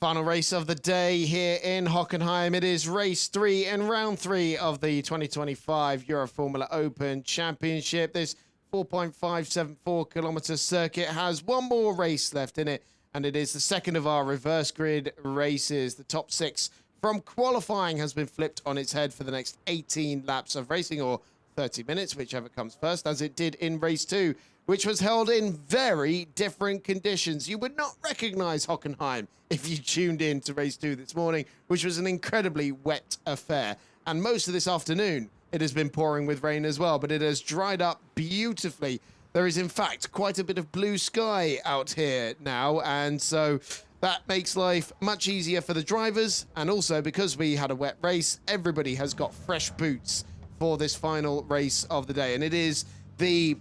Final race of the day here in Hockenheim. It is race 3 in round 3 of the 2025 Euroformula Open Championship. This 4.574 kilometer circuit has one more race left in it, and it is the second of our reverse grid races. The top 6 from qualifying has been flipped on its head for the next 18 laps of racing, or 30 minutes, whichever comes first, as it did in race 2, which was held in very different conditions. You would not recognize Hockenheim if you tuned in to race 2 this morning, which was an incredibly wet affair. And most of this afternoon, it has been pouring with rain as well, but it has dried up beautifully. There is, in fact, quite a bit of blue sky out here now, and so that makes life much easier for the drivers. And also, because we had a wet race, everybody has got fresh boots for this final race of the day. And it is the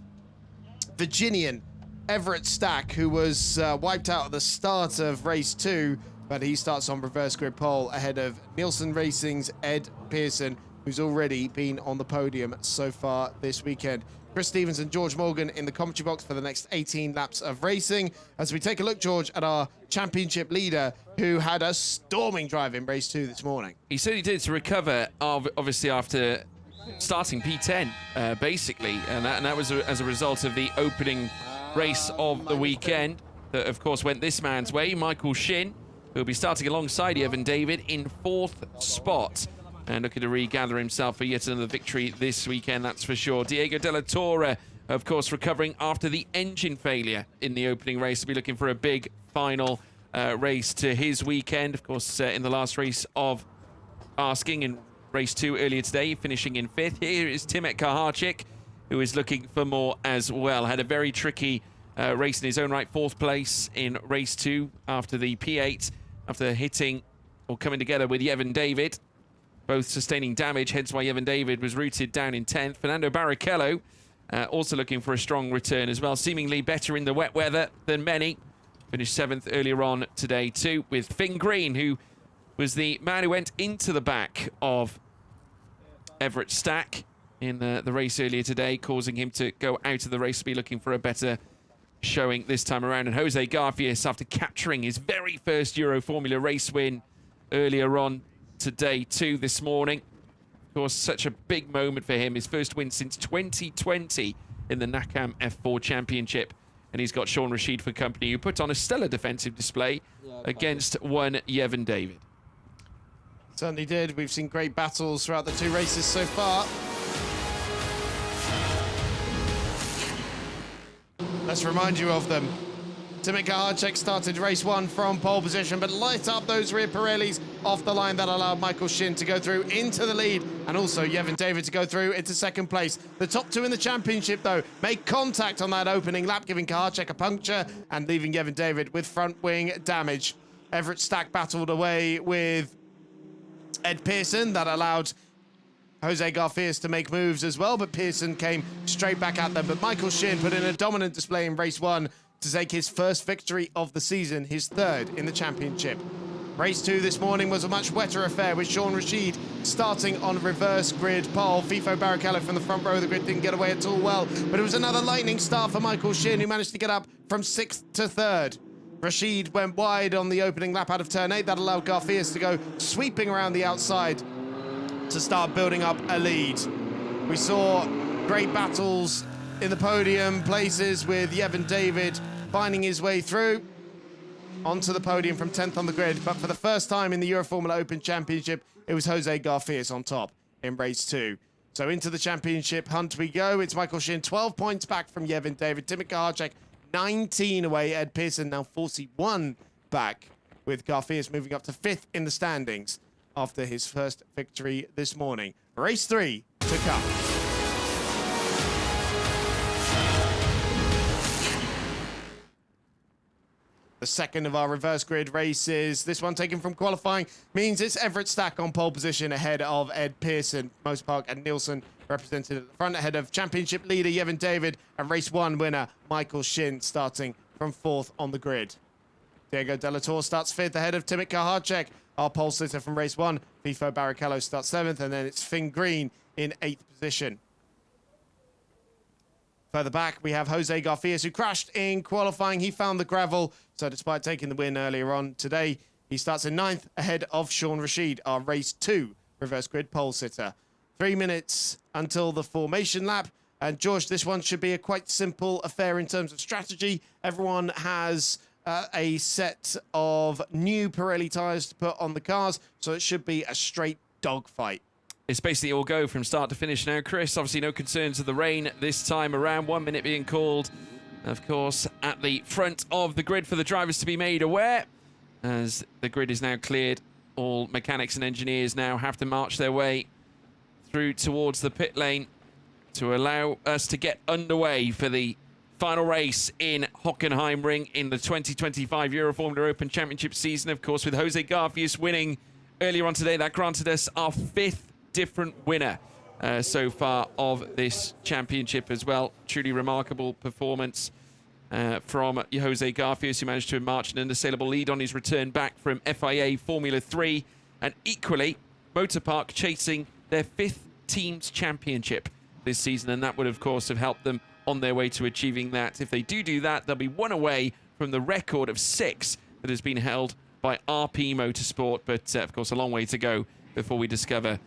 Virginian Everett Stack, who was wiped out at the start of race 2, but he starts on reverse grid pole ahead of Nielsen Racing's Ed Pearson, who's already been on the podium so far this weekend. Chris Stevens and George Morgan in the commentary box for the next 18 laps of racing. As we take a look, George, at our championship leader, who had a storming drive in race 2 this morning. He certainly did, to recover, obviously, after starting P10, basically, and that was as a result of the opening race of the weekend that, of course, went this man's way. Michael Shin, who'll be starting alongside Evan David in 4th spot, and looking to regather himself for yet another victory this weekend, that's for sure. Diego Della Torre, of course, recovering after the engine failure in the opening race. Will be looking for a big final race to his weekend. Of course, in the last race of asking in race 2 earlier today, finishing in 5th. Here is Timet Kaharczyk, who is looking for more as well. Had a very tricky race in his own right, 4th place in race 2 after the P8, after hitting or coming together with Evan David, both sustaining damage, hence why Evan David was routed down in 10th. Fernando Barrichello also looking for a strong return as well, seemingly better in the wet weather than many. Finished 7th earlier on today too, with Finn Green, who was the man who went into the back of Everett Stack in the race earlier today, causing him to go out of the race, to be looking for a better showing this time around. And Jose Garfias, after capturing his very first Euroformula race win earlier on today too, this morning. Of course, such a big moment for him, his first win since 2020 in the Nakam F4 Championship. And he's got Sean Rashid for company, who put on a stellar defensive display against one Evan David. Certainly did. We've seen great battles throughout the 2 races so far. Let's remind you of them. Timet Kaharczyk started race 1 from pole position, but light up those rear Pirellis off the line that allowed Michael Shin to go through into the lead, and also Evan David to go through into 2nd place. The top 2 in the championship, though, make contact on that opening lap, giving Kaharczyk a puncture and leaving Evan David with front wing damage. Everett Stack battled away with Ed Pearson. That allowed Jose Garfias to make moves as well, but Pearson came straight back at them. But Michael Shin put in a dominant display in race 1 to take his first victory of the season, his 3rd in the championship. Race 2 this morning was a much wetter affair, with Sean Rashid starting on reverse grid pole. Fifo Barrichello from the front row of the grid didn't get away at all well, but it was another lightning start for Michael Shin, who managed to get up from 6th to 3rd. Rashid went wide on the opening lap out of turn 8. That allowed Garfias to go sweeping around the outside to start building up a lead. We saw great battles in the podium places, with Evan David finding his way through onto the podium from 10th on the grid. But for the first time in the Euroformula Open Championship, it was Jose Garfias on top in race 2. So into the championship hunt we go. It's Michael Shin 12 points back from Evan David. Timet Kaharczyk 19 away. Ed Pearson now 41 back, with Garfias moving up to 5th in the standings after his first victory this morning. Race 3 to come. The second of our reverse grid races. This one taken from qualifying means it's Everett Stack on pole position ahead of Ed Pearson. Most Park and Nielsen represented at the front ahead of championship leader Evan David, and race 1 winner Michael Shin starting from 4th on the grid. Diego Della Torre starts 5th ahead of Timet Kaharczyk. Our pole sitter from race 1, Fifo Barrichello, starts 7th, and then it's Finn Green in 8th position. Further back, we have Jose Garfias, who crashed in qualifying. He found the gravel, so despite taking the win earlier on today, He starts in 9th ahead of Sean Rashid, our race 2 reverse grid pole sitter. 3 minutes until the formation lap. And George, this one should be a quite simple affair in terms of strategy. Everyone has a set of new Pirelli tyres to put on the cars, so it should be a straight dogfight. It's basically all go from start to finish now, Chris. Obviously, no concerns of the rain this time around. 1 minute being called, of course, at the front of the grid for the drivers to be made aware. As the grid is now cleared, all mechanics and engineers now have to march their way through towards the pit lane to allow us to get underway for the final race in Hockenheimring in the 2025 Euroformula Open Championship season. Of course, with Jose Garfius winning earlier on today, that granted us our 5th different winner so far of this championship as well. Truly remarkable performance from Jose Garfius, who managed to march an unassailable lead on his return back from FIA Formula 3. And equally, Motorpark chasing their 5th team's championship this season, and that would, of course, have helped them on their way to achieving that. If they do that, they'll be one away from the record of 6 that has been held by RP Motorsport. But, of course, a long way to go before we discover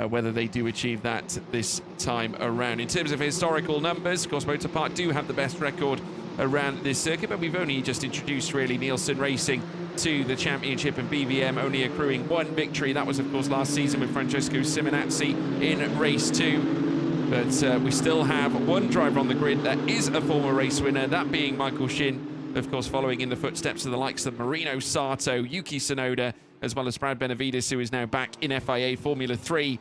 whether they do achieve that this time around. In terms of historical numbers, of course, Motorpark do have the best record around this circuit, but we've only just introduced, really, Nielsen Racing to the championship, and BVM only accruing 1 victory. That was, of course, last season with Francesco Simonazzi in race 2. But we still have one driver on the grid that is a former race winner, that being Michael Shin, of course, following in the footsteps of the likes of Marino Sato, Yuki Tsunoda, as well as Brad Benavides, who is now back in FIA Formula 3.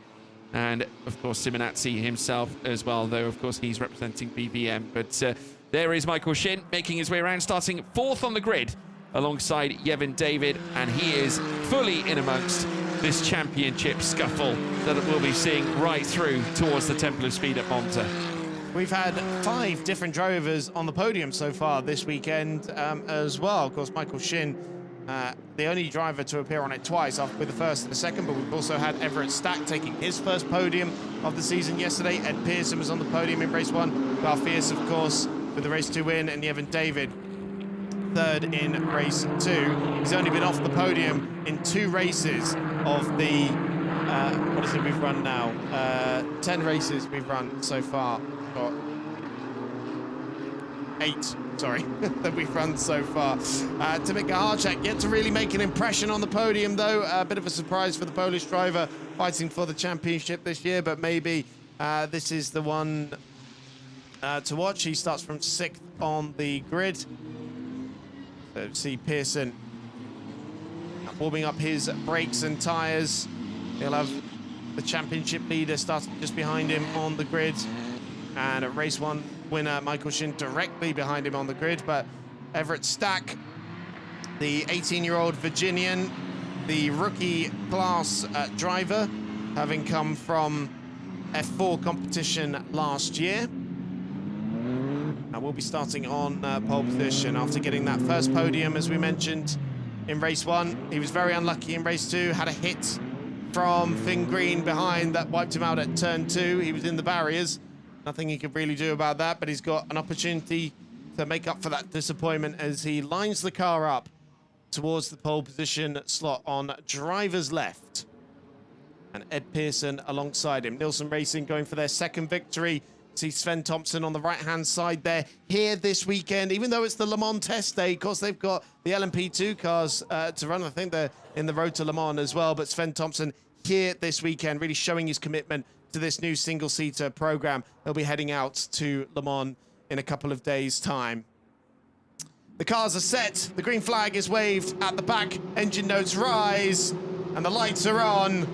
And, of course, Simonazzi himself as well, though, of course, he's representing BVM. But there is Michael Shin making his way around, starting 4th on the grid alongside Yevon David, and he is fully in amongst this championship scuffle that we'll be seeing right through towards the Temple of Speed at Monza. We've had 5 different drivers on the podium so far this weekend as well. Of course, Michael Shin, the only driver to appear on it twice, with the first and the second, but we've also had Everett Stack taking his first podium of the season yesterday. Ed Pearson was on the podium in race 1. Garfius, of course, with the race 2 win, and Yevon David 3rd in race 2. He's only been off the podium in 2 races of the, what is it we've run now? 10 races we've run so far. Or 8, sorry, that we've run so far. Timothy Gahacek yet to really make an impression on the podium, though. A bit of a surprise for the Polish driver fighting for the championship this year, but maybe this is the one to watch. He starts from 6th on the grid. So see Pearson warming up his brakes and tyres. He'll have the championship leader starting just behind him on the grid. And a race 1 winner, Michael Shin, directly behind him on the grid. But Everett Stack, the 18-year-old Virginian, the rookie class driver, having come from F4 competition last year. And we'll be starting on pole position after getting that first podium, as we mentioned, in race 1. He was very unlucky in race 2, had a hit from Finn Green behind that wiped him out at turn 2. He was in the barriers. Nothing he could really do about that, but he's got an opportunity to make up for that disappointment as he lines the car up towards the pole position slot on driver's left. And Ed Pearson alongside him. Nielsen Racing going for their 2nd victory. See Sven Thompson on the right-hand side there. Here this weekend, even though it's the Le Mans test day, of course, they've got the LMP2 cars to run. I think they're in the road to Le Mans as well. But Sven Thompson here this weekend, really showing his commitment to this new single-seater program. They'll be heading out to Le Mans in a couple of days' time. The cars are set. The green flag is waved at the back. Engine notes rise, and the lights are on.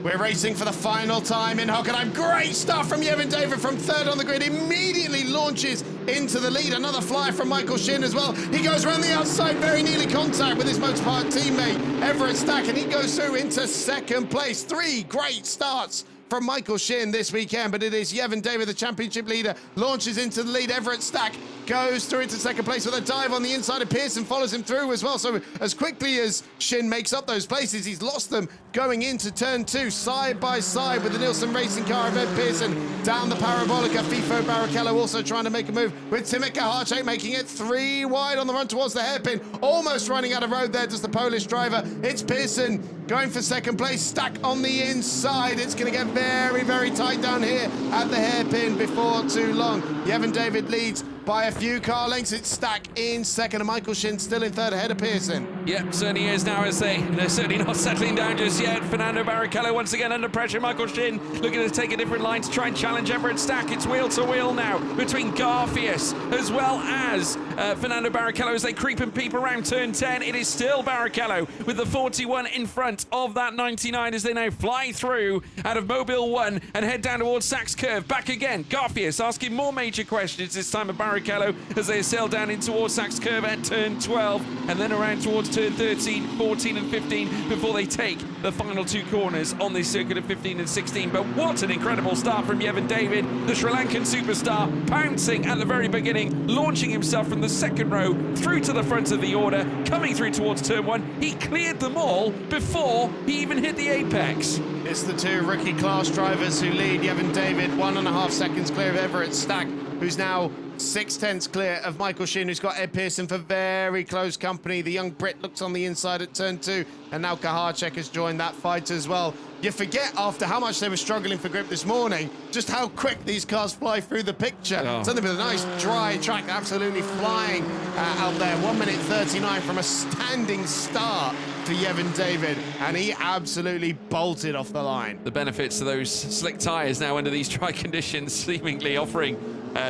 We're racing for the final time in Hockenheim. Great start from Yevon David from 3rd on the grid. Immediately launches into the lead. Another flyer from Michael Shin as well. He goes around the outside, very nearly contact with his Motorpark teammate, Everett Stack, and he goes through into 2nd place. 3 great starts from Michael Shin this weekend, but it is Yevon David, the championship leader, launches into the lead. Everett Stack goes through into second place with a dive on the inside of Pearson, follows him through as well. So as quickly as Shin makes up those places, he's lost them going into turn 2, side by side with the Nielsen racing car of Ed Pearson down the Parabolica. FIFO Barrichello also trying to make a move with Timothy Kaharczyk making it 3 wide on the run towards the hairpin, almost running out of road there, does the Polish driver. It's Pearson going for second place, Stack on the inside. It's going to get very, very tight down here at the hairpin before too long. Yevon David leads by a few car lengths. It's Stack in second and Michael Shin still in third ahead of Pearson. Yep, certainly is now as they're certainly not settling down just yet. Fernando Barrichello once again under pressure. Michael Shin looking to take a different line to try and challenge Everett Stack. It's wheel to wheel now between Garfius as well as Fernando Barrichello as they creep and peep around turn 10. It is still Barrichello with the 41 in front of that 99 as they now fly through out of Mobile 1 and head down towards Sachs Curve. Back again, Garfius asking more major questions this time of Barrichello as they sail down in towards Sachs Curve at turn 12 and then around towards turn 13, 14 and 15 before they take the final 2 corners on this circuit of 15 and 16. But what an incredible start from Yevon David, the Sri Lankan superstar, pouncing at the very beginning, launching himself from the second row through to the front of the order, coming through towards turn 1. He cleared them all before he even hit the apex. It's the 2 rookie class drivers who lead. Yevon David 1.5 seconds clear of Everett Stack, who's now 0.6 clear of Michael Shin, who's got Ed Pearson for very close company. The young Brit looks on the inside at turn 2, and now Kaharczyk has joined that fight as well. You forget after how much they were struggling for grip this morning, just how quick these cars fly through the picture. Oh. Something with a nice dry track, absolutely flying out there. 1 minute 39 from a standing start for Yevon David, and he absolutely bolted off the line. The benefits of those slick tyres now under these dry conditions seemingly offering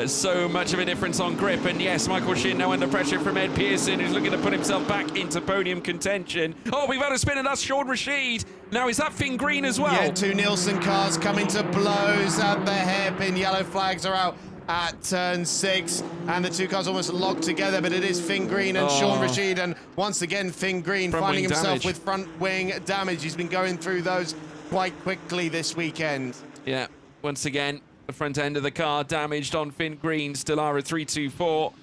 so much of a difference on grip. And yes, Michael Shin now under pressure from Ed Pearson, who's looking to put himself back into podium contention. Oh, we've had a spin, and that's Sean Rashid. Now, is that Finn Green as well? Yeah, 2 Nielsen cars coming to blows at the hairpin. Yellow flags are out at turn 6, and the 2 cars almost locked together, but it is Finn Green and Sean Rashid, and once again Finn Green front finding wing himself damage. with front wing damage. He's been going through those quite quickly this weekend. Yeah, once again, the front end of the car damaged on Finn Green. Still are at 324.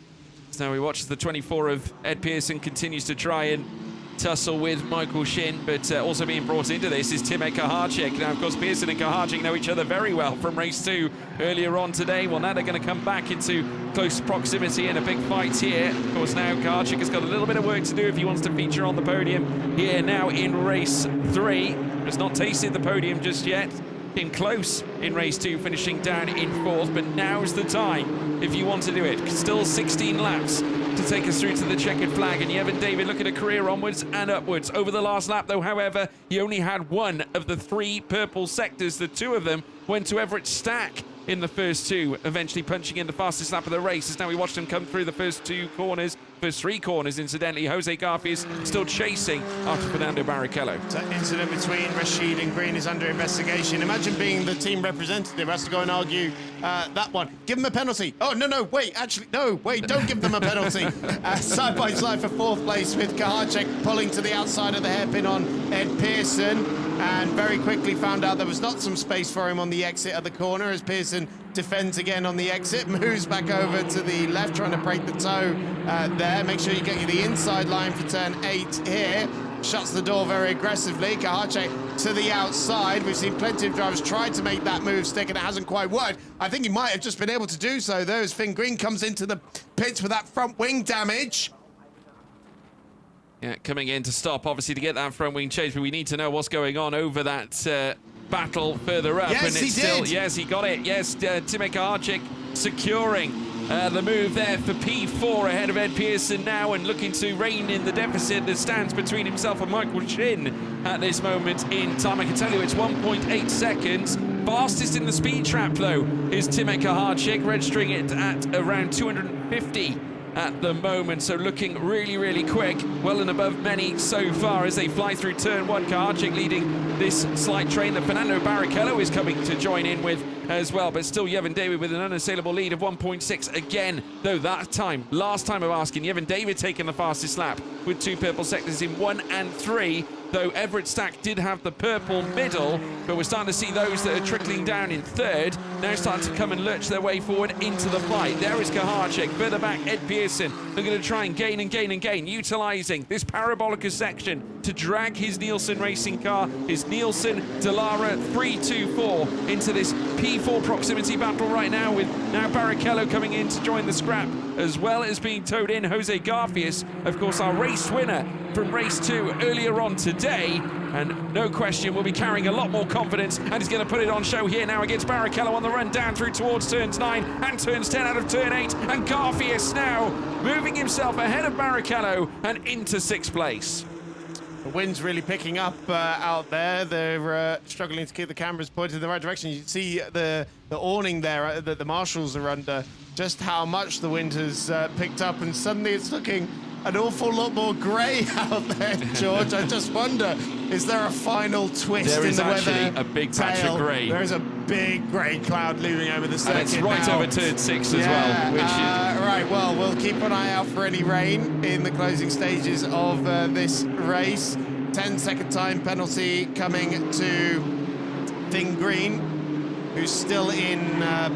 So now we watch the 24 of Ed Pearson continues to try and tussle with Michael Shin, but also being brought into this is Timothy Kaharczyk. Now, of course, Pearson and Kaharczyk know each other very well from race 2 earlier on today. Well, now they're going to come back into close proximity in a big fight here. Of course, now Kaharczyk has got a little bit of work to do if he wants to feature on the podium here now in race 3. Has not tasted the podium just yet. Been close in race 2, finishing down in 4th, but now's the time if you want to do it. Still 16 laps to take us through to the checkered flag, and Yevon David looking at career onwards and upwards. Over the last lap, though, however, he only had 1 of the 3 purple sectors. The 2 of them went to Everett Stack in the first 2, eventually punching in the fastest lap of the race. As now we watched him come through the first 2 corners, first 3 corners, incidentally. Jose Garfius still chasing after Fernando Barrichello. That incident between Rashid and Green is under investigation. Imagine being the team representative, has to go and argue that one. Give them a penalty. Oh, no, wait, actually, no, wait, don't give them a penalty. Side by side for 4th place with Kaharczyk pulling to the outside of the hairpin on Ed Pearson, and very quickly found out there was not some space for him on the exit of the corner as Pearson defends again on the exit, moves back over to the left, trying to break the toe there. Make sure you get the inside line for turn 8 here. Shuts the door very aggressively. Kaharczyk to the outside. We've seen plenty of drivers try to make that move stick, and it hasn't quite worked. I think he might have just been able to do so, though, as Finn Green comes into the pits with that front wing damage. Yeah, coming in to stop, obviously, to get that front wing change, but we need to know what's going on over that battle further up. Yes, and he it's still, did. Yes, he got it. Yes, Timothy Kaharczyk securing the move there for P4 ahead of Ed Pearson now, and looking to rein in the deficit that stands between himself and Michael Shin at this moment in time. I can tell you it's 1.8 seconds. Fastest in the speed trap, though, is Timothy Kaharczyk, registering it at around 250 at the moment, so looking really, really quick, well and above many so far as they fly through turn 1. Kaharczyk leading this slight train that Fernando Barrichello is coming to join in with as well, but still Yevon David with an unassailable lead of 1.6 again, though that time, last time of asking, Yevon David taking the fastest lap with 2 purple sectors in 1 and 3, though Everett Stack did have the purple middle, but we're starting to see those that are trickling down in 3rd now starting to come and lurch their way forward into the fight. There is Kahacik, further back Ed Pearson, looking to try and gain and gain and gain, utilising this Parabolica section to drag his Nielsen racing car, his Nielsen Dallara 324 into this P4 proximity battle right now, with now Barrichello coming in to join the scrap, as well as being towed in Jose Garfias, of course our race winner from race 2 earlier on today, and no question will be carrying a lot more confidence, and he's going to put it on show here now against Barrichello on the run down through towards turns 9 and turns 10 out of turn 8, and Garfias now moving himself ahead of Barrichello and into 6th place. The wind's really picking up out there. They're struggling to keep the cameras pointed in the right direction. You can see the awning there that the marshals are under, just how much the wind has picked up, and suddenly it's looking an awful lot more grey out there, George. I just wonder, is there a final twist in the weather? There is actually a big patch of grey. There is a big grey cloud looming over the circuit. And it's right now. over turn 6 as well. Which right, well, we'll keep an eye out for any rain in the closing stages of this race. 10-second time penalty coming to Thing Green, who's still in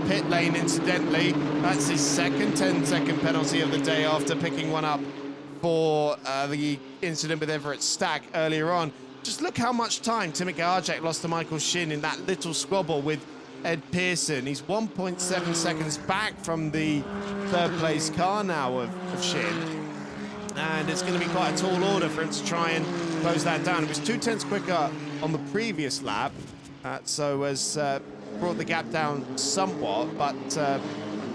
pit lane, incidentally. That's his second 10-second penalty of the day after picking one up for the incident with Everett Stack earlier on. Just look how much time Timmy Kahacik lost to Michael Shin in that little squabble with Ed Pearson. He's 1.7 seconds back from the 3rd place car now of Shin. And it's going to be quite a tall order for him to try and close that down. It was 2/10 quicker on the previous lap, so has brought the gap down somewhat. But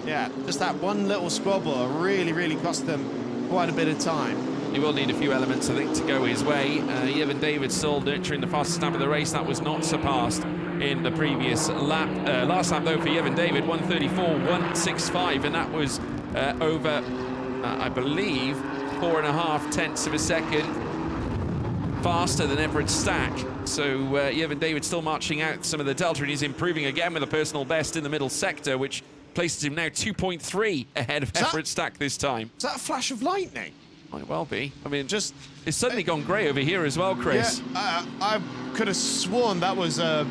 yeah, just that one little squabble really cost them quite a bit of time. He will need a few elements, I think, to go his way. Yevon David still nurturing the fastest lap of the race. That was not surpassed in the previous lap. Last lap, though, for Yevon David, 1:34.165, and that was over, I believe, 4.5 tenths of a second faster than Everett Stack. So Yevon David still marching out some of the delta, and he's improving again with a personal best in the middle sector, which places him now 2.3 ahead of Everett Stack this time. Is that a flash of lightning? Might well be. I mean, Just it's suddenly gone grey over here as well, Chris. Yeah, I could have sworn that was a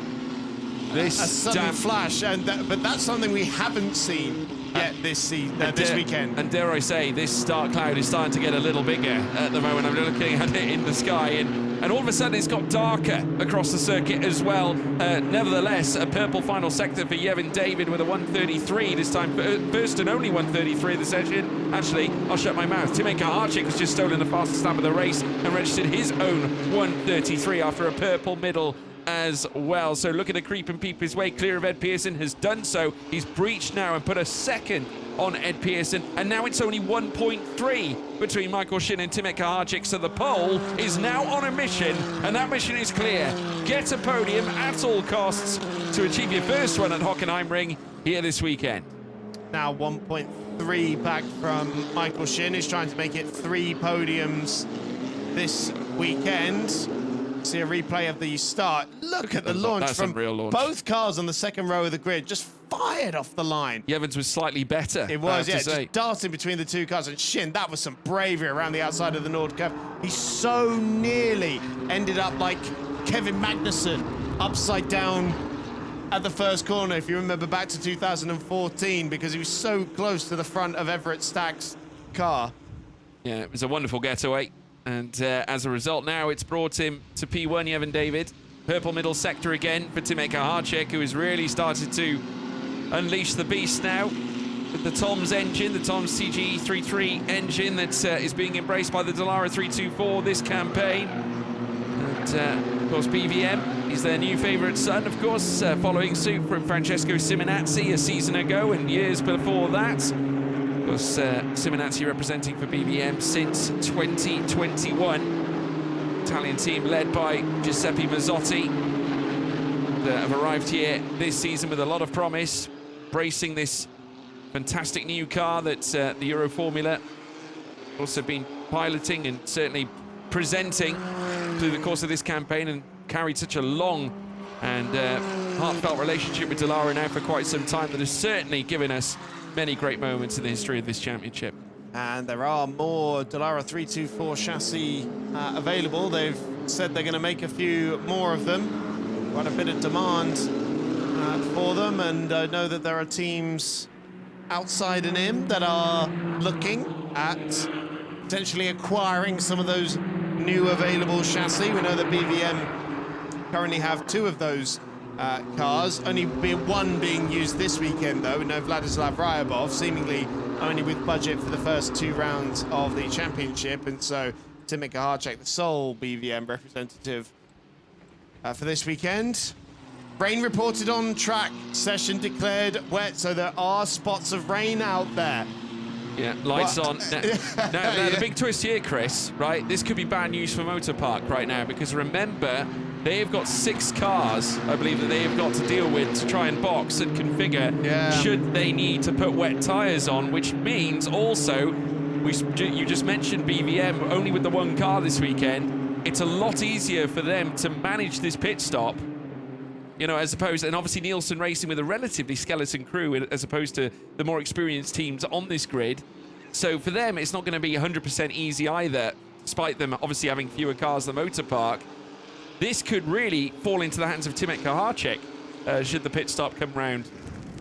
sudden flash, and but that's something we haven't seen yet this weekend. And dare I say, this dark cloud is starting to get a little bigger at the moment. I'm looking at it in the sky, and all of a sudden it's got darker across the circuit as well. Nevertheless, a purple final sector for Yevon David with a 1:33 this time, first and only 1:33 of the session. Actually, I'll shut my mouth. Timmy Kahacik has just stolen the fastest lap of the race and registered his own 1:33 after a purple middle as well. So looking to creep and peep his way clear of Ed Pearson, has done so. He's breached now and put a second on Ed Pearson, and now it's only 1.3 between Michael Shin and Timmy Kahacik. So the pole is now on a mission, and that mission is clear. Get a podium at all costs to achieve your first one at Hockenheimring here this weekend. Now 1.3 back from Michael Shin, who's trying to make it 3 podiums this weekend. See a replay of the start. Look at the launch from both cars on the second row of the grid, just fired off the line. Yevon's was slightly better. It was, yeah, just darting between the two cars. And Shin, that was some bravery around the outside of the Nord curve. He so nearly ended up like Kevin Magnussen, upside down at the first corner, if you remember back to 2014, because he was so close to the front of Everett Stack's car. Yeah, it was a wonderful getaway. And as a result, now it's brought him to P1, Yevon David. Purple middle sector again for Timmy Kahacik, who has really started to unleash the beast now with the Tom's engine, the Tom's TG33 engine that is being embraced by the Dallara 324 this campaign. And, of course, BVM is their new favourite son, of course, following suit from Francesco Simonazzi a season ago and years before that. Of course, Simonazzi representing for BVM since 2021. Italian team led by Giuseppe Mazzotti that have arrived here this season with a lot of promise, bracing this fantastic new car that the Euroformula also been piloting and certainly presenting through the course of this campaign, and carried such a long and heartfelt relationship with Dallara now for quite some time that has certainly given us many great moments in the history of this championship. And there are more Dallara 324 chassis available. They've said they're going to make a few more of them. Quite a bit of demand for them, and I know that there are teams outside and in that are looking at potentially acquiring some of those new available chassis. We know that BVM currently have 2 of those cars, only one being used this weekend though. We know Vladislav Ryabov seemingly only with budget for the first 2 rounds of the championship, and so Timmy Kaharczyk, the sole BVM representative for this weekend. Rain reported on track, session declared wet, so there are spots of rain out there. Yeah, lights on. Now, the big twist here, Chris, right? This could be bad news for Motor Park right now, because remember, they've got 6 cars, I believe, that they've got to deal with to try and box and configure should they need to put wet tyres on, which means also, you just mentioned BVM, only with the 1 car this weekend, it's a lot easier for them to manage this pit stop, you know, as opposed, and obviously Nielsen Racing with a relatively skeleton crew as opposed to the more experienced teams on this grid. So for them, it's not going to be 100% easy either, despite them obviously having fewer cars than Motor Park. This could really fall into the hands of Timek Kaharczyk should the pit stop come round.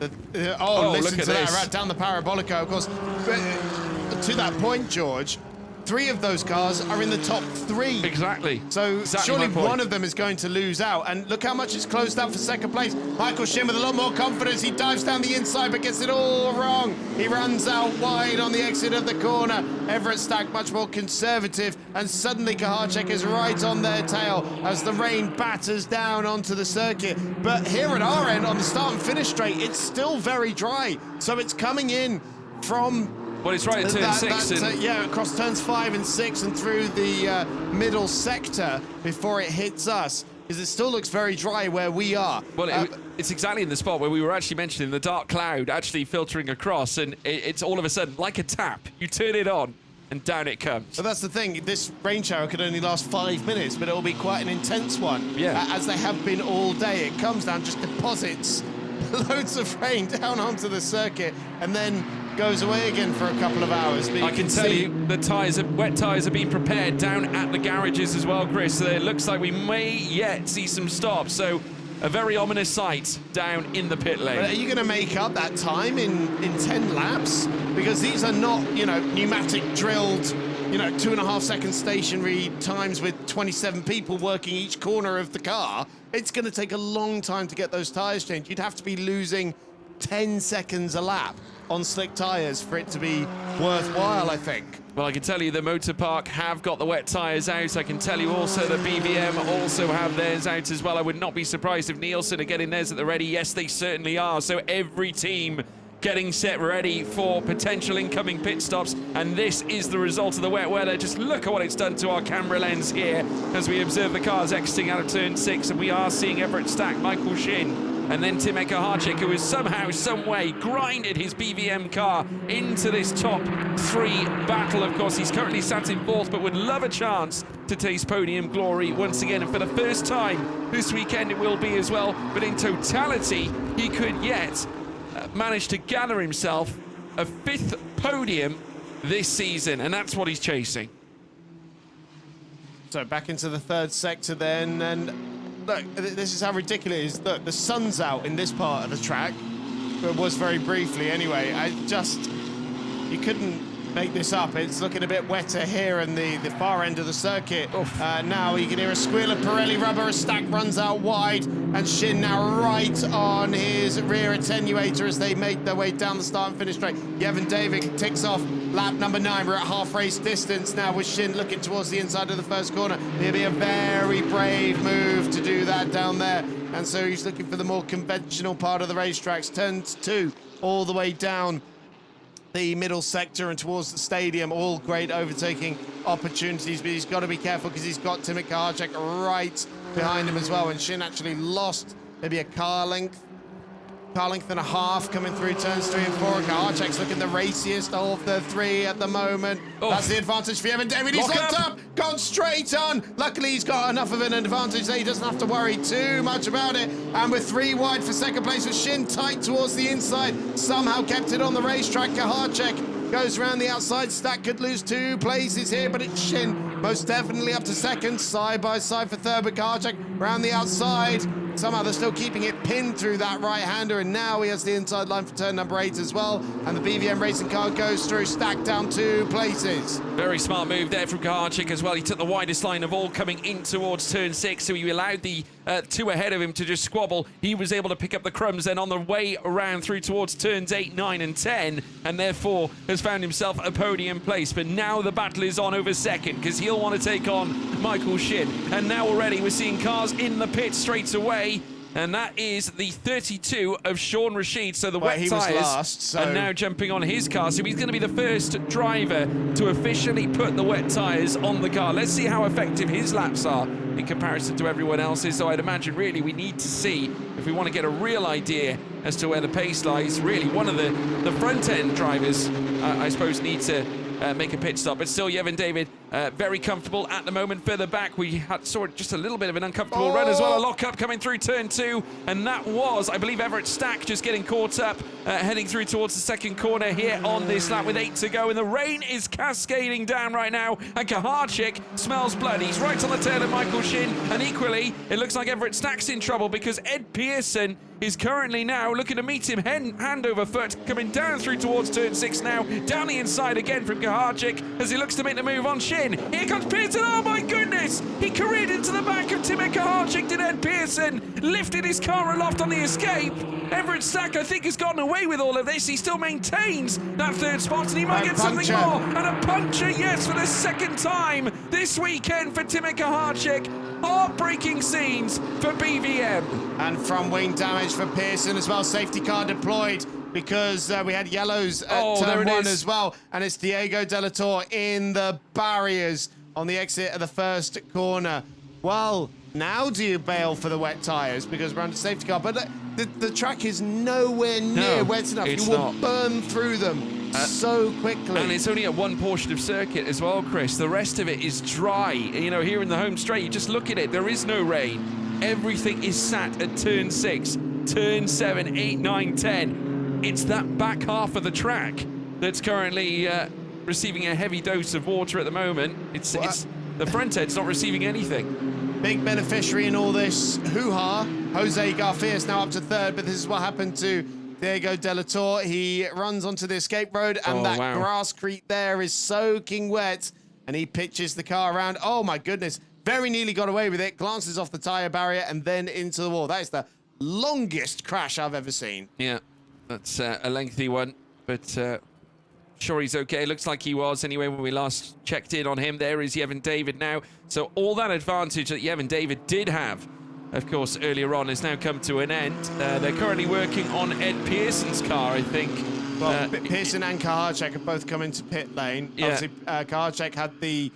Listen to that, right down the Parabolica, of course. But to that point, George, 3 of those cars are in the top 3. Exactly. So surely one of them is going to lose out. And look how much it's closed up for second place. Michael Shin with a lot more confidence. He dives down the inside but gets it all wrong. He runs out wide on the exit of the corner. Everett Stack much more conservative. And suddenly Kaharczyk is right on their tail as the rain batters down onto the circuit. But here at our end on the start and finish straight, it's still very dry. So it's coming in from... Well, it's right at turn 6. Across turns 5 and 6 and through the middle sector before it hits us, because it still looks very dry where we are. Well, it's exactly in the spot where we were actually mentioning the dark cloud actually filtering across, and it's all of a sudden like a tap. You turn it on, and down it comes. So that's the thing. This rain shower could only last 5 minutes, but it will be quite an intense one. Yeah. As they have been all day. It comes down, just deposits loads of rain down onto the circuit, and then goes away again for a couple of hours. But I can tell you the wet tyres are being prepared down at the garages as well, Chris. So it looks like we may yet see some stops. So a very ominous sight down in the pit lane. But are you going to make up that time in 10 laps? Because these are not, pneumatic drilled, 2.5 second stationary times with 27 people working each corner of the car. It's going to take a long time to get those tyres changed. You'd have to be losing 10 seconds a lap on slick tyres for it to be worthwhile, I think. Well, I can tell you the Motor Park have got the wet tyres out. I can tell you also that BVM also have theirs out as well. I would not be surprised if Nielsen are getting theirs at the ready. Yes, they certainly are. So every team getting set ready for potential incoming pit stops. And this is the result of the wet weather. Just look at what it's done to our camera lens here as we observe the cars exiting out of turn 6. And we are seeing Everett Stack, Michael Shin, and then Timek Kaharczyk, who has somehow, some way grinded his BVM car into this top 3 battle. Of course, he's currently sat in 4th, but would love a chance to taste podium glory once again. And for the first time this weekend it will be as well. But in totality, he could yet manage to gather himself a 5th podium this season. And that's what he's chasing. So back into the 3rd sector then, and look, this is how ridiculous it is. Look, the sun's out in this part of the track. It was very briefly anyway. You couldn't make this up. It's looking a bit wetter here in the far end of the circuit. Now you can hear a squeal of Pirelli rubber. A Stack runs out wide, and Shin now right on his rear attenuator as they make their way down the start and finish straight. Yevon David ticks off lap number 9. We're at half race distance now with Shin looking towards the inside of the first corner. It'll be a very brave move to do that down there. And so he's looking for the more conventional part of the racetracks. Turns 2 all the way down the middle sector and towards the stadium. All great overtaking opportunities, but he's got to be careful because he's got Timek Kaharczyk right behind him as well. And Shin actually lost maybe a car length and a half coming through turns 3 and 4. Kaharczyk's looking the raciest of the 3 at the moment. That's the advantage for Yevon David. He's locked up, gone straight on. Luckily, he's got enough of an advantage that he doesn't have to worry too much about it. And with 3 wide for second place with Shin tight towards the inside, somehow kept it on the racetrack. Kaharczyk goes around the outside. Stack could lose 2 places here, but it's Shin most definitely up to second, side by side for third, but Karchek around the outside. Somehow they're still keeping it pinned through that right-hander, and now he has the inside line for turn number 8 as well, and the BVM racing car goes through. Stack down 2 places. Very smart move there from Karchik as well. He took the widest line of all coming in towards turn 6, so he allowed the 2 ahead of him to just squabble. He was able to pick up the crumbs then on the way around through towards turns 8, 9 and 10, and therefore has found himself a podium place. But now the battle is on over second, because he'll want to take on Michael Shin, and now already we're seeing cars in the pit straight away. And that is the 32 of Sean Rashid. So the wet tyres are now jumping on his car. So he's going to be the first driver to officially put the wet tyres on the car. Let's see how effective his laps are in comparison to everyone else's. So I'd imagine really we need to see, if we want to get a real idea as to where the pace lies, really one of the front end drivers, I suppose, need to make a pit stop. But still, Yevon David very comfortable at the moment. Further back, we saw just a little bit of an uncomfortable run as well. A lock-up coming through turn 2, and that was, I believe, Everett Stack just getting caught up, heading through towards the second corner here on this lap with 8 to go, and the rain is cascading down right now, and Kaharchik smells blood. He's right on the tail of Michael Shin, and equally, it looks like Everett Stack's in trouble, because Ed Pearson is currently now looking to meet him hand over foot, coming down through towards turn 6 now, down the inside again from Kaharchik as he looks to make the move on Shin. Here comes Pearson, oh my goodness! He careered into the back of Timmy Kaharchik, did Ed Pearson, lifted his car aloft on the escape. Everett Stack, I think, has gotten away with all of this. He still maintains that 3rd spot, and he might get something more. And a puncture, yes, for the 2nd time this weekend for Timmy Kaharchik. Heartbreaking scenes for BVM. And front wing damage for Pearson as well. Safety car deployed because we had yellows at turn 1 as well. And it's Diego De La Torre in the barriers on the exit of the first corner. Well, now do you bail for the wet tyres because we're under safety car? But the track is nowhere near wet enough. You will burn through them so quickly. And it's only at one portion of circuit as well, Chris. The rest of it is dry. You know, here in the home straight, you just look at it. There is no rain. Everything is sat at turn 6, turn 7, 8, 9, 10. It's that back half of the track that's currently receiving a heavy dose of water at the moment. It's the front end's not receiving anything. Big beneficiary in all this hoo-ha. Jose Garfia's now up to 3rd, but this is what happened to Diego De La Torre. He runs onto the escape road, and grasscrete there is soaking wet, and he pitches the car around. Oh my goodness, very nearly got away with it, glances off the tyre barrier and then into the wall. That is the longest crash I've ever seen. Yeah, that's a lengthy one, but sure he's okay. Looks like he was anyway when we last checked in on him. There is Yevon David now. So all that advantage that Yevon David did have, of course, earlier on, has now come to an end. They're currently working on Ed Pearson's car, I think. Well, Pearson and Kaharchik have both come into pit lane. Yeah. Obviously, Kaharchik had the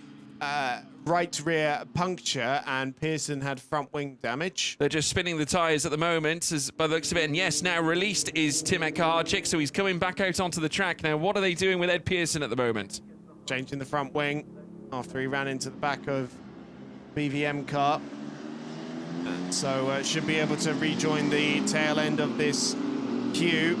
right rear puncture, and Pearson had front wing damage. They're just spinning the tyres at the moment, as by the looks of it. And yes, now released is Timek Kaharchik, so he's coming back out onto the track. Now, what are they doing with Ed Pearson at the moment? Changing the front wing after he ran into the back of BVM car. So should be able to rejoin the tail end of this queue.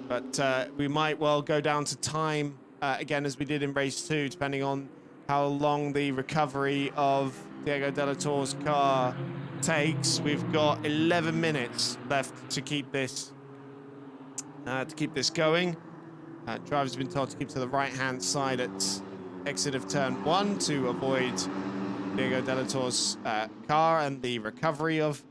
But we might well go down to time again, as we did in race 2, depending on how long the recovery of Diego De La Torre's car takes. We've got 11 minutes left to keep this going. Drivers have been told to keep to the right-hand side at exit of turn 1 to avoid Diego De La Torre's car and the recovery of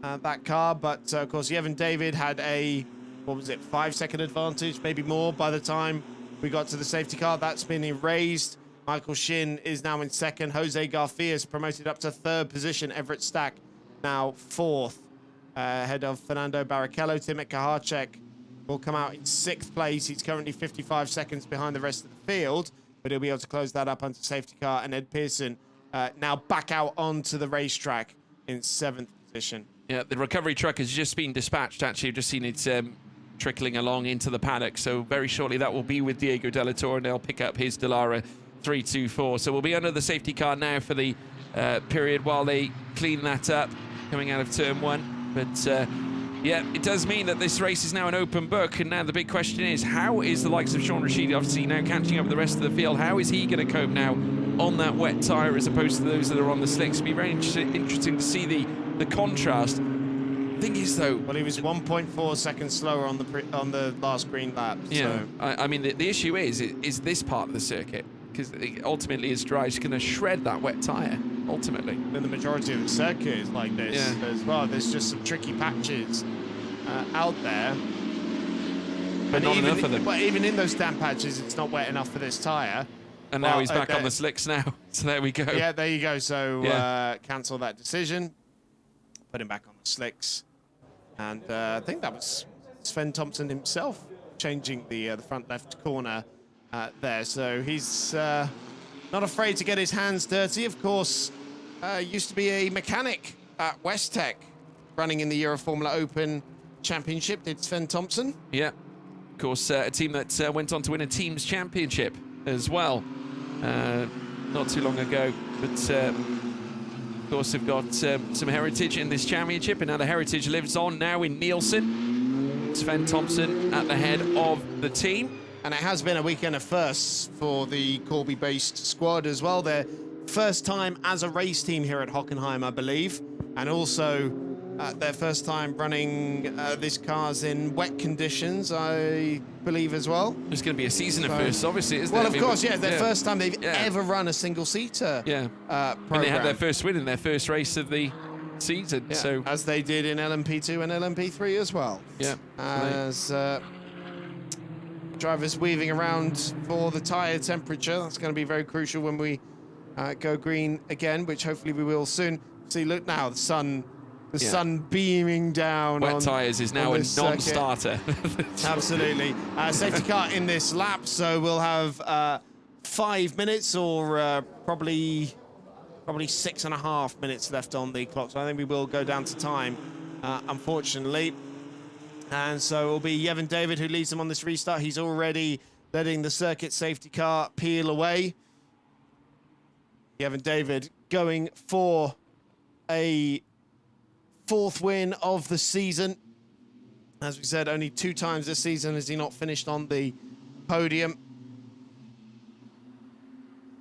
that car. But of course, Yevon David had a, 5-second advantage, maybe more, by the time we got to the safety car. That's been erased. Michael Shin is now in 2nd. Jose Garcia is promoted up to 3rd position. Everett Stack now 4th, ahead of Fernando Barrichello. Timek Kaharchik will come out in 6th place. He's currently 55 seconds behind the rest of the field, but he'll be able to close that up onto safety car. And Ed Pearson now back out onto the racetrack in 7th position. Yeah, the recovery truck has just been dispatched, actually. I've just seen it trickling along into the paddock. So very shortly that will be with Diego De La Torre, and they'll pick up his Dallara 324. So we'll be under the safety car now for the period while they clean that up, coming out of turn 1. But Yeah, it does mean that this race is now an open book, and now the big question is, how is the likes of Sean Rashidi obviously now catching up with the rest of the field? How is he going to cope now on that wet tyre as opposed to those that are on the slicks? It'll be very interesting to see the contrast. The thing is, though... Well, he was 1.4 seconds slower on the last green lap. Yeah, so. I mean, the issue is this part of the circuit, because ultimately his dry is going to shred that wet tyre, ultimately. And the majority of the circuit is like this as well. There's just some tricky patches out there. But not enough of them. But even in those damp patches, it's not wet enough for this tyre. And now he's back on the slicks now. So there we go. Yeah, there you go. So cancel that decision. Put him back on the slicks. And I think that was Sven Thompson himself changing the front left corner there. So he's not afraid to get his hands dirty. Of course, used to be a mechanic at West Tech, running in the Euroformula Open Championship, did Sven Thompson. Yeah, of course, a team that went on to win a team's championship as well not too long ago. But of course, they've got some heritage in this championship, and now the heritage lives on now in Nielsen. Sven Thompson at the head of the team. And it has been a weekend of firsts for the Corby-based squad as well. Their first time as a race team here at Hockenheim, I believe. And also their first time running these cars in wet conditions, I believe, as well. It's going to be a season of firsts, obviously, isn't it? Well, of course, yeah. Their first time they've ever run a single-seater program. And they had their first win in their first race of the season. Yeah, so as they did in LMP2 and LMP3 as well. Yeah. As drivers weaving around for the tyre temperature. That's going to be very crucial when we go green again, which hopefully we will soon. See, look now, the sun beaming down. Wet tyres is now a non-starter. Absolutely. Safety car in this lap, so we'll have 5 minutes or probably 6.5 minutes left on the clock. So I think we will go down to time, unfortunately. And so it will be Yevon David who leads them on this restart. He's already letting the circuit safety car peel away. Yevon David going for a 4th win of the season. As we said, only 2 times this season has he not finished on the podium.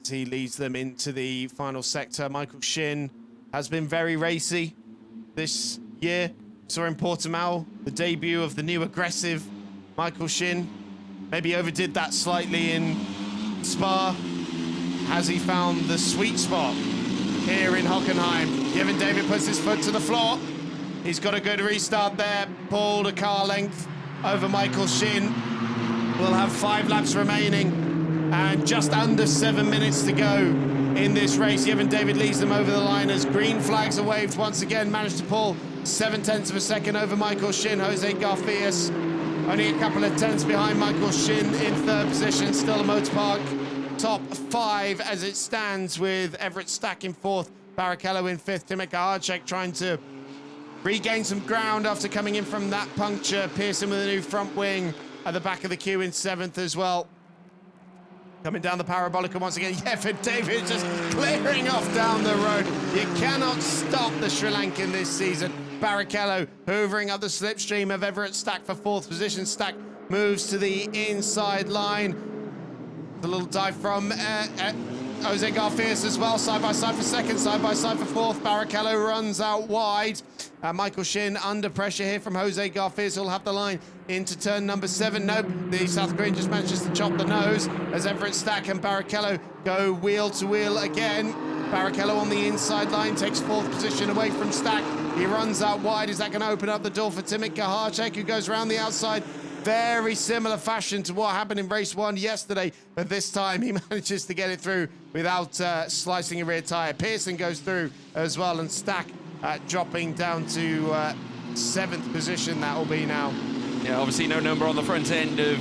As he leads them into the final sector. Michael Shin has been very racy this year. Saw in Portimao the debut of the new aggressive Michael Shin. Maybe overdid that slightly in Spa. Has he found the sweet spot here in Hockenheim? Yevon David puts his foot to the floor. He's got a good restart there. Pulled a car length over Michael Shin. We'll have 5 laps remaining and just under 7 minutes to go in this race. Yevon David leads them over the line as green flags are waved once again. Managed to pull 0.7 of a second over Michael Shin. Jose Garfias only a couple of tenths behind Michael Shin in 3rd position. Still a Motorpark top 5 as it stands, with Everett Stack in 4th, Barrichello in 5th, Timothy Harcek trying to regain some ground after coming in from that puncture. Pearson with a new front wing at the back of the queue in 7th as well. Coming down the parabolica once again. Yevon David just clearing off down the road. You cannot stop the Sri Lankan this season. Barrichello hoovering up the slipstream of Everett Stack for 4th position. Stack moves to the inside line. The little dive from Jose Garfias as well, side by side for 2nd, side by side for 4th. Barrichello runs out wide. Michael Shin under pressure here from Jose Garfias, who'll have the line into turn number 7. Nope, the South Korean just manages to chop the nose as Everett Stack and Barrichello go wheel to wheel again. Barrichello on the inside line takes 4th position away from Stack. He runs out wide. Is that going to open up the door for Timothy Harcek, who goes around the outside? Very similar fashion to what happened in race 1 yesterday, but this time he manages to get it through without slicing a rear tyre. Pearson goes through as well, and Stack dropping down to 7th position, that will be now. Yeah, obviously no number on the front end of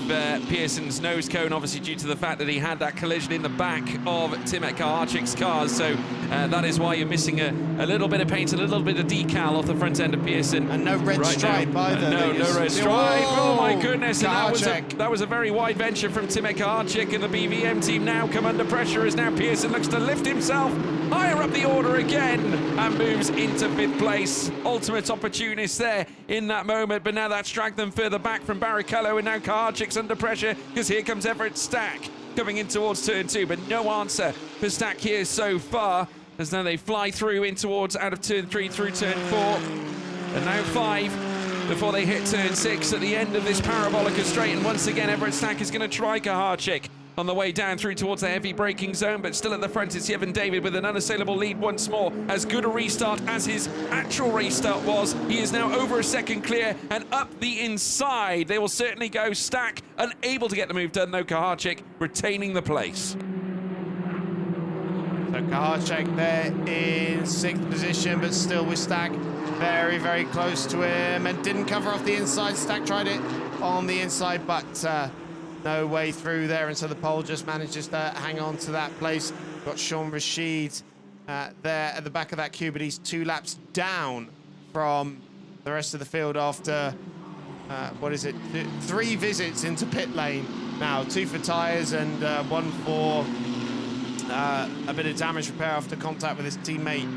Pearson's nose cone, obviously due to the fact that he had that collision in the back of Timothy Harcek's cars. So that is why you're missing a little bit of paint, a little bit of decal off the front end of Pearson. And no red stripe either. No red stripe. Oh my goodness. And that was a very wide venture from Timothy Harcek, and the BVM team now come under pressure as now Pearson looks to lift himself higher up the order again and moves into 5th place. Ultimate opportunist there in that moment, but now that's dragged them further back from Barrichello, and now Kahachik's under pressure because here comes Everett Stack coming in towards turn 2, but no answer for Stack here so far, as now they fly through in towards out of turn 3 through turn 4, and now 5 before they hit turn 6 at the end of this parabolic straight. And once again, Everett Stack is going to try Kahachik on the way down through towards the heavy braking zone, but still at the front it's Yevon David with an unassailable lead once more. As good a restart as his actual restart was, he is now over a second clear and up the inside. They will certainly go. Stack unable to get the move done, though. Kahachik retaining the place. So Kahachik there in 6th position, but still with Stack very, very close to him, and didn't cover off the inside. Stack tried it on the inside, but no way through there, and so the pole just manages to hang on to that place. Got Sean Rashid there at the back of that queue, but he's 2 laps down from the rest of the field after, 3 visits into pit lane now. 2 for tyres and 1 for a bit of damage repair after contact with his teammate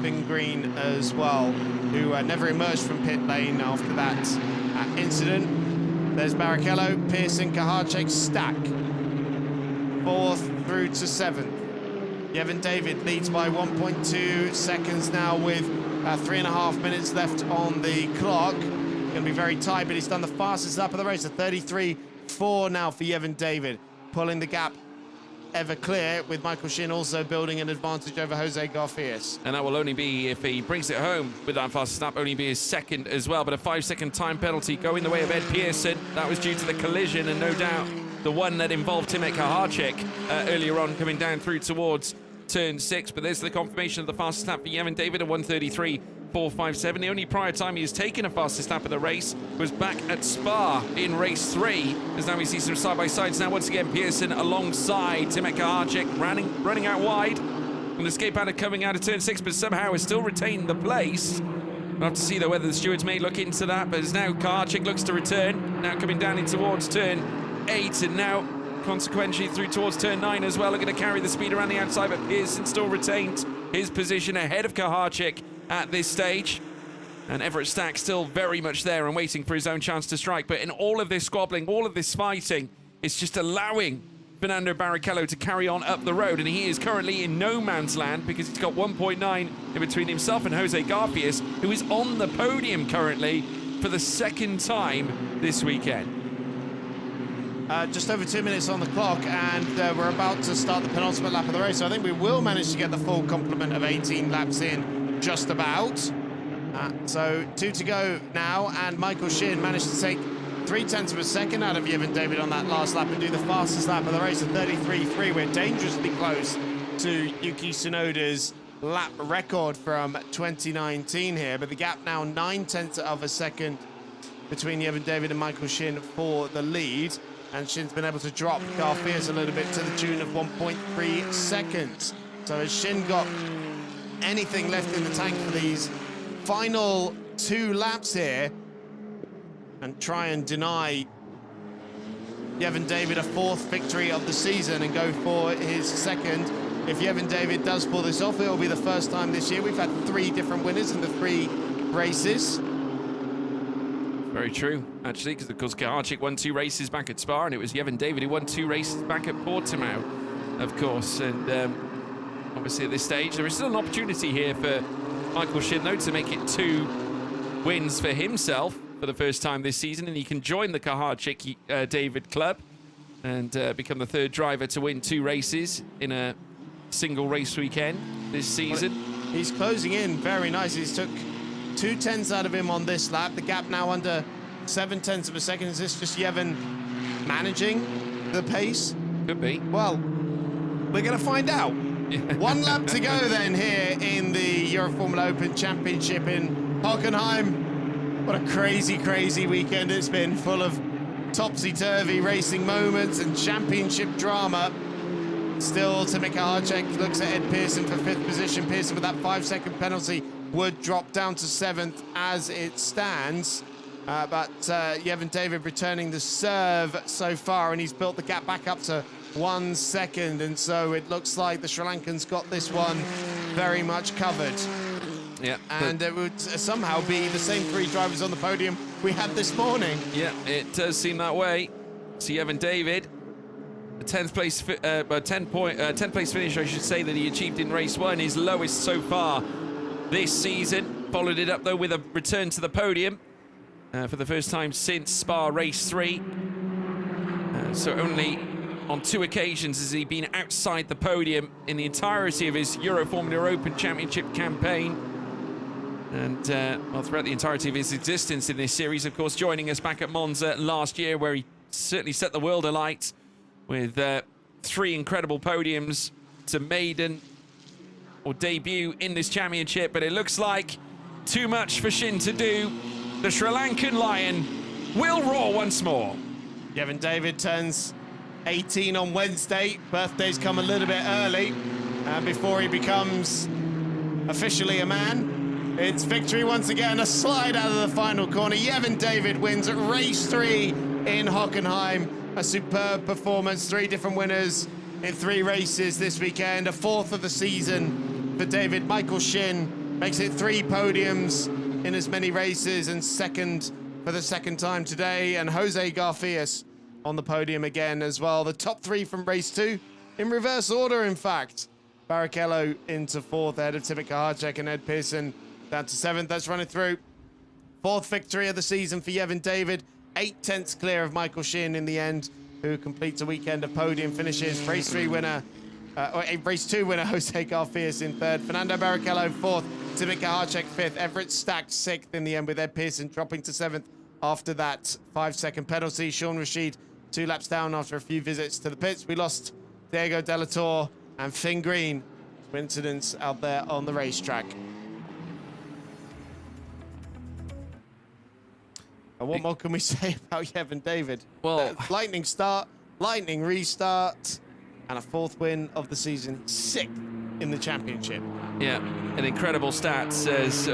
Finn Green as well, who never emerged from pit lane after that incident. There's Barrichello, Pearson, Kahachik, Stack. 4th through to 7th. Yevon David leads by 1.2 seconds now with 3.5 minutes left on the clock. Going to be very tight, but he's done the fastest lap of the race. A 33.4 now for Yevon David, pulling the gap ever clear, with Michael Shin also building an advantage over Jose Garfias. And that will only be, if he brings it home with that fastest lap, only be his 2nd as well. But a 5-second time penalty going the way of Ed Pearson. That was due to the collision, and no doubt the one that involved Timek Kahachik earlier on, coming down through towards turn 6. But there's the confirmation of the fastest lap for Yevon David at 1:33.457. The only prior time he has taken a fastest lap of the race was back at Spa in race 3. As now we see some side-by-sides. Now once again Pearson alongside Timek Kahachik, running out wide. An escape out of coming out of turn 6, but somehow has still retained the place. We'll have to see though whether the stewards may look into that, but as now Kahachik looks to return, now coming down in towards turn 8, and now consequently through towards turn 9 as well, are going to carry the speed around the outside, but Pearson still retains his position ahead of Kahachik at this stage. And Everett Stack still very much there and waiting for his own chance to strike. But in all of this squabbling, all of this fighting, it's just allowing Fernando Barrichello to carry on up the road. And he is currently in no man's land because he's got 1.9 in between himself and Jose Garfias, who is on the podium currently for the 2nd time this weekend. Just over 2 minutes on the clock, and we're about to start the penultimate lap of the race. So I think we will manage to get the full complement of 18 laps in, just about. So 2 to go now, and Michael Shin managed to take 0.3 of a second out of Yevon David on that last lap and do the fastest lap of the race at 33.3. We're dangerously close to Yuki Tsunoda's lap record from 2019 here, but the gap now 0.9 of a second between Yevon David and Michael Shin for the lead. And Shin's been able to drop Garfias a little bit to the tune of 1.3 seconds. So has Shin got anything left in the tank for these final 2 laps here, and try and deny Yevon David a 4th victory of the season and go for his 2nd? If Yevon David does pull this off, it will be the first time this year. We've had 3 different winners in the 3 races. Very true, actually, because of course Kahachik won 2 races back at Spa, and it was Yevon David who won 2 races back at Portimao, of course. And obviously at this stage there is still an opportunity here for Michael Shin, though, to make it 2 wins for himself for the first time this season, and he can join the Kahachik David club and become the 3rd driver to win 2 races in a single race weekend this season. Well, he's closing in very nicely. He's took 0.2 out of him on this lap. The gap now under 0.7 of a second. Is this just Yevon managing the pace? Could be. Well, we're going to find out. 1 lap to go then here in the Euroformula Open Championship in Hockenheim. What a crazy, crazy weekend it's been, full of topsy-turvy racing moments and championship drama. Still, Timek Kahachik looks at Ed Pearson for 5th position. Pearson with that 5-second penalty would drop down to 7th as it stands. But Yevon David returning the serve so far, and he's built the gap back up to 1 second. And so it looks like the Sri Lankans got this one very much covered. Yeah. And it would somehow be the same 3 drivers on the podium we had this morning. Yeah, it does seem that way. See Evan David, the 10th place, 10th place finish, I should say, that he achieved in race 1, his lowest so far this season. Followed it up though with a return to the podium for the first time since Spa race 3. So only on 2 occasions has he been outside the podium in the entirety of his Euroformula Open Championship campaign. And well, throughout the entirety of his existence in this series, of course, joining us back at Monza last year, where he certainly set the world alight with 3 incredible podiums to maiden or debut in this championship. But it looks like too much for Shin to do. The Sri Lankan Lion will roar once more. Evan David turns 18 on Wednesday. Birthdays come a little bit early before he becomes officially a man. It's victory once again, a slide out of the final corner. Evan David wins at race 3 in Hockenheim. A superb performance, 3 different winners in 3 races this weekend. A 4th of the season for David. Michael Shin makes it 3 podiums in as many races, and 2nd for the 2nd time today. And Jose Garfias on the podium again as well. The top 3 from race 2 in reverse order, in fact. Barrichello into 4th ahead of Timothy Harcek, and Ed Pearson down to 7th. That's running through. 4th victory of the season for Evan David. 8/10 clear of Michael Shin in the end, who completes a weekend of podium finishes. Race 2 winner Jose Garfias in 3rd. Fernando Barrichello 4th. Timothy Harcek 5th. Everett Stack 6th in the end, with Ed Pearson dropping to 7th after that 5-second penalty. Sean Rashid 2 laps down after a few visits to the pits. We lost Diego Delator and Finn Green. Coincidence out there on the racetrack. And what more can we say about Evan David? Well, lightning start, lightning restart, and a 4th win of the season, 6th in the championship. yeah, an incredible stats as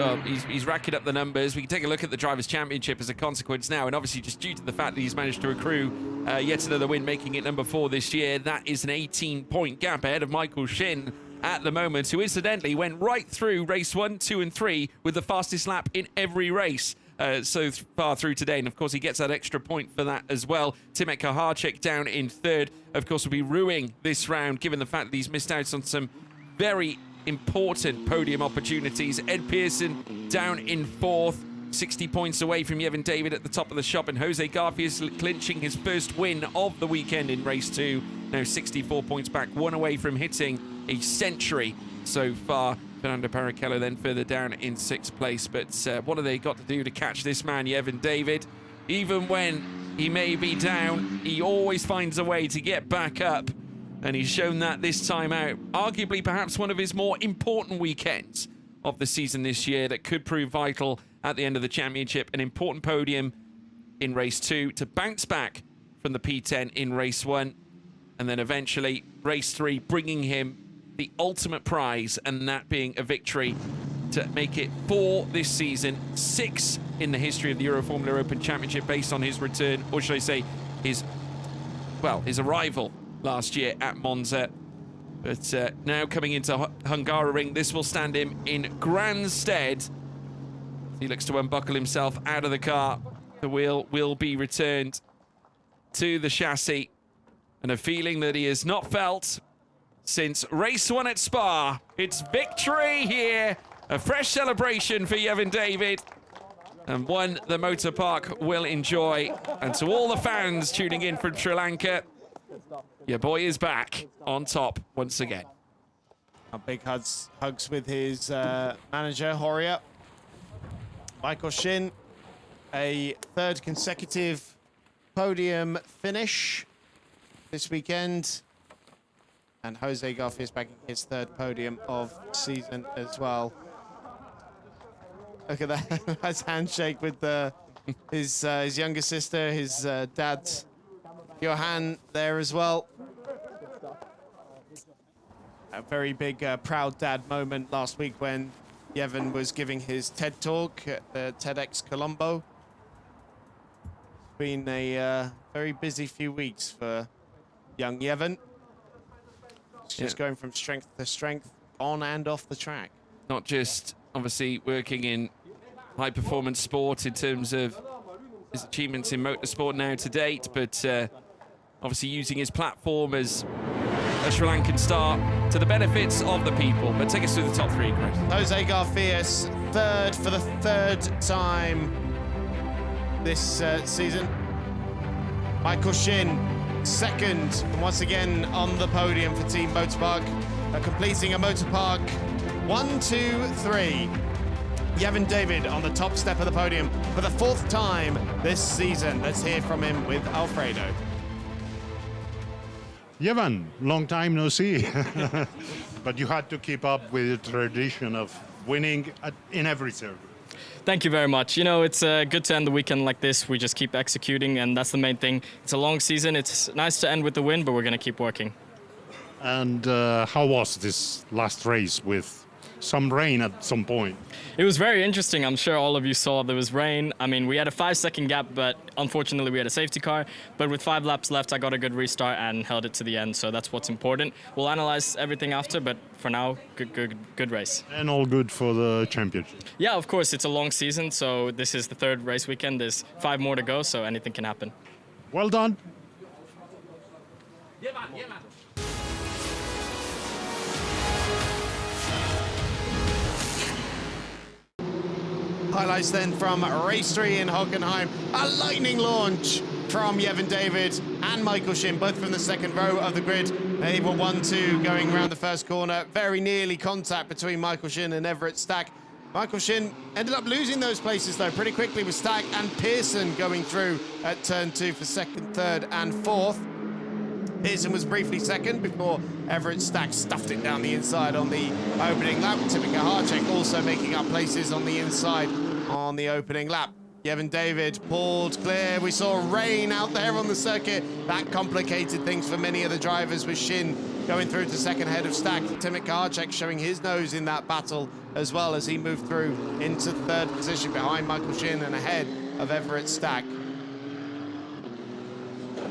he's racking up the numbers. We can take a look at the Drivers' Championship as a consequence now, and obviously just due to the fact that he's managed to accrue yet another win, making it number 4 this year. That is an 18-point gap ahead of Michael Shin at the moment, who incidentally went right through race 1, 2, and 3 with the fastest lap in every race so far through today. And of course, he gets that extra point for that as well. Timothy Harcek down in 3rd, of course, will be ruining this round, given the fact that he's missed out on some very important podium opportunities. Ed Pearson down in 4th, 60 points away from Evan David at the top of the shop, and Jose Garfias clinching his first win of the weekend in race 2. Now 64 points back, 1 away from hitting a century so far. Fernando Barrichello then further down in 6th place. But what have they got to do to catch this man, Evan David? Even when he may be down, he always finds a way to get back up. And he's shown that this time out. Arguably perhaps one of his more important weekends of the season this year that could prove vital at the end of the championship. An important podium in race 2 to bounce back from the P10 in race 1. And then eventually race 3 bringing him the ultimate prize, and that being a victory to make it 4 this season, 6 in the history of the Euroformula Open Championship based on his return, or should I say his arrival last year at Monza. But now coming into Hungaroring, this will stand him in grand stead. He looks to unbuckle himself out of the car. The wheel will be returned to the chassis, and a feeling that he has not felt since race 1 at Spa. It's victory here. A fresh celebration for Evan David, and one the motor park will enjoy. And to all the fans tuning in from Sri Lanka, your boy is back on top once again. A big hugs with his manager, Horia. Michael Shin, a 3rd consecutive podium finish this weekend. And Jose Garfias back in his 3rd podium of the season as well. Look at that. Nice handshake with his younger sister, his dad, Johan, there as well. A very big, proud dad moment last week when Evan was giving his TED talk at the TEDx Colombo. It's been a very busy few weeks for young Evan. It's just going from strength to strength on and off the track. Not just, obviously, working in high-performance sport in terms of his achievements in motorsport now to date, but obviously using his platform as a Sri Lankan star to the benefits of the people. But take us through the top three, Chris. Jose Garfias, third for the third time this season. Michael Shin, second, once again on the podium for Team Motorpark, completing a Motorpark 1, 2, 3. Yevon David on the top step of the podium for the fourth time this season. Let's hear from him with Alfredo. Yevon, long time no see. But you had to keep up with the tradition of winning in every circuit. Thank you very much. You know, it's good to end the weekend like this. We just keep executing, and that's the main thing. It's a long season. It's nice to end with the win, but we're going to keep working. And how was this last race with some rain at some point? It was very interesting. I'm sure all of you saw there was rain. I mean, we had a 5-second gap, but unfortunately we had a safety car. But with 5 laps left, I got a good restart and held it to the end. So that's what's important. We'll analyze everything after, but for now, good race. And all good for the championship. Yeah, of course, it's a long season. So this is the third race weekend. There's 5 more to go, so anything can happen. Well done. Yeah, man. Yeah, man. Highlights then from race 3 in Hockenheim. A lightning launch from Yevon David and Michael Shin, both from the second row of the grid. They were 1-2 going around the first corner. Very nearly contact between Michael Shin and Everett Stack. Michael Shin ended up losing those places though pretty quickly with Stack and Pearson going through at turn 2 for second, third and fourth. Pearson was briefly second before Everett Stack stuffed it down the inside on the opening lap. Timika Harcek also making up places on the inside on the opening lap. Yevon David pulled clear. We saw rain out there on the circuit. That complicated things for many of the drivers, with Shin going through to second ahead of Stack. Timika Harcek showing his nose in that battle as well as he moved through into third position behind Michael Shin and ahead of Everett Stack.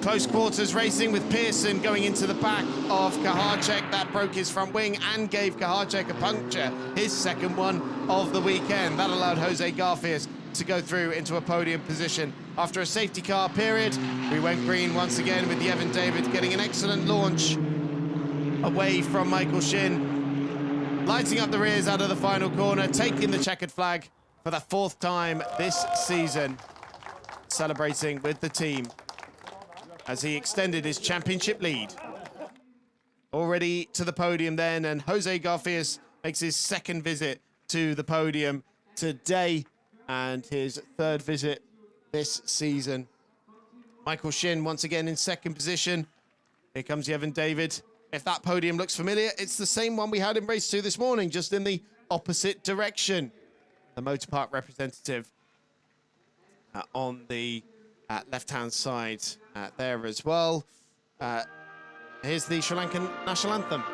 Close quarters racing with Pearson going into the back of Kaharczyk. That broke his front wing and gave Kaharczyk a puncture, his second one of the weekend. That allowed Jose Garfias to go through into a podium position. After a safety car period, we went green once again with Yevon David getting an excellent launch away from Michael Shin, lighting up the rears out of the final corner, taking the checkered flag for the fourth time this season, celebrating with the team as he extended his championship lead. Already to the podium then, and Jose Garfias makes his second visit to the podium today and his third visit this season. Michael Shin once again in second position. Here comes Yevon David. If that podium looks familiar, it's the same one we had in race 2 this morning, just in the opposite direction. The Motorpark representative on the left-hand side there as well. Here's the Sri Lankan national anthem.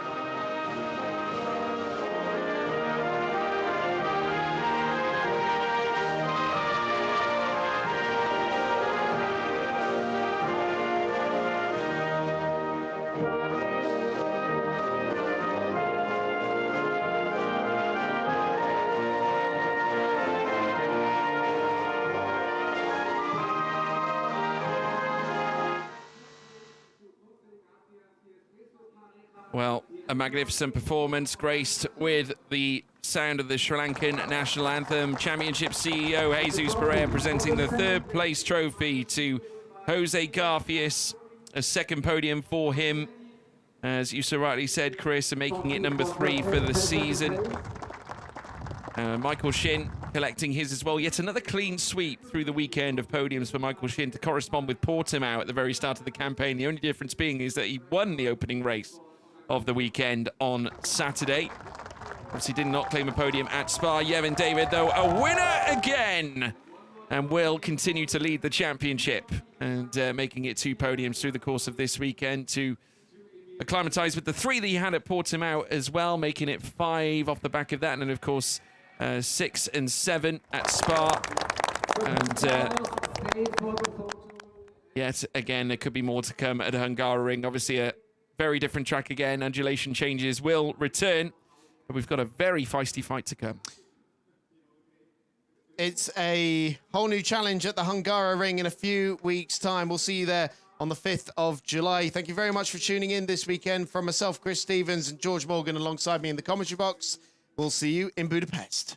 Well, a magnificent performance graced with the sound of the Sri Lankan national anthem. Championship CEO Jesus Pereira presenting the third place trophy to Jose Garfias. A second podium for him, as you so rightly said, Chris, and making it number 3 for the season. Michael Shin collecting his as well. Yet another clean sweep through the weekend of podiums for Michael Shin to correspond with Portimao at the very start of the campaign. The only difference being is that he won the opening race of the weekend on Saturday. Obviously did not claim a podium at Spa. Yevon David, though, a winner again, and will continue to lead the championship, and making it 2 podiums through the course of this weekend to acclimatise with the 3 that he had at Portimao as well, making it 5 off the back of that, and then of course 6 and 7 at Spa. And yet again, there could be more to come at Hungaroring. Obviously a very different track again. Undulation changes will return. But we've got a very feisty fight to come. It's a whole new challenge at the Hungaroring in a few weeks' time. We'll see you there on the 5th of July. Thank you very much for tuning in this weekend. From myself, Chris Stevens, and George Morgan alongside me in the commentary box. We'll see you in Budapest.